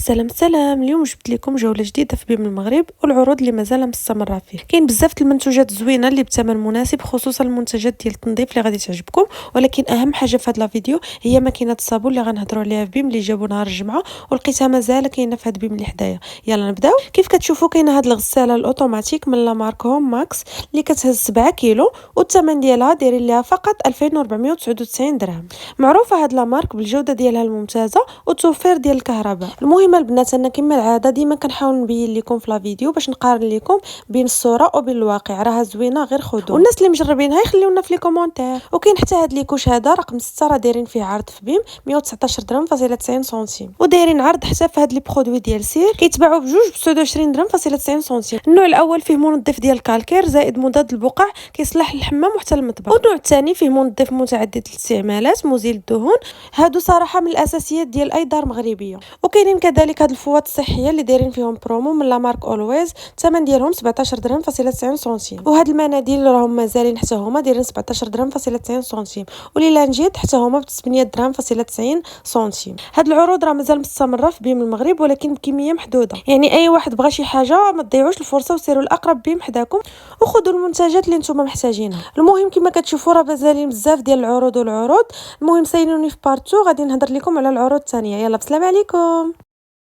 سلام اليوم جبت لكم جوله جديده في بيم المغرب والعروض اللي مازال مستمره فيه. كاين بزاف المنتوجات زوينه اللي بثمن مناسب، خصوصا المنتجات ديال التنظيف اللي غادي تعجبكم. ولكن اهم حاجه في هذا الفيديو هي ماكينه الصابون اللي غنهضروا عليها في بيم اللي جابوا نهار الجمعه، ولقيتها مازال كاينه في هذا بيم اللي حدايا. يلا نبداو. كيف كتشوفوا كاينه هذه الغساله الاوتوماتيك من لا مارك هوم ماكس اللي كتهز 7 كيلو، والثمن ديالها دايرين ليها فقط 2499 درهم. معروفه هذه لا مارك بالجوده ديالها الممتازه والتوفير ديال الكهرباء. المهم البنات انا كما العاده ديما كنحاول نبين لكم في لا فيديو باش نقارن لكم بين الصوره وبين الواقع، راها زوينه غير خذوها. والناس اللي مجربينها يخليونا في لي كومونتير. وكاين حتى هاد ليكوش هذا رقم 6 راه دايرين فيه عرض في بيم 119 درهم فاصله 90 سنتيم، ودايرين عرض حتى في هاد لي برودوي ديال سير كيتباعوا بجوج ب 26 درهم فاصله 90 سنتيم. النوع الاول فيه منظف ديال الكالكير زائد مضاد للبقع كيصلح للحمام وحتى المطبخ، والنوع الثاني فيه منظف متعدد الاستعمالات مزيل الدهون. هادو صراحه من الاساسيات ديال اي دار مغربيه. وكاينين كذلك هاد الفوط الصحيه اللي دايرين فيهم برومو من لا مارك اولويز، الثمن ديالهم 17 درهم فاصله 90 سنتيم. وهاد المناديل راهم مازالين حتى هما دايرين 17 درهم فاصله 90 سنتيم، وليلانجيت حتى هما ب 8 درهم فاصله 90 سنتيم. هاد العروض راه مازال مستمره في بيم المغرب ولكن بكميه محدوده، يعني اي واحد بغى شي حاجه ما تضيعوش الفرصه وسيروا لاقرب بيم حداكم وخذوا المنتجات اللي نتوما محتاجينها. المهم كما كتشوفوا راه مازالين بزاف ديال العروض المهم ساينوني في بارتو غادي نهضر لكم على العروض الثانيه. يلا بسلام عليكم.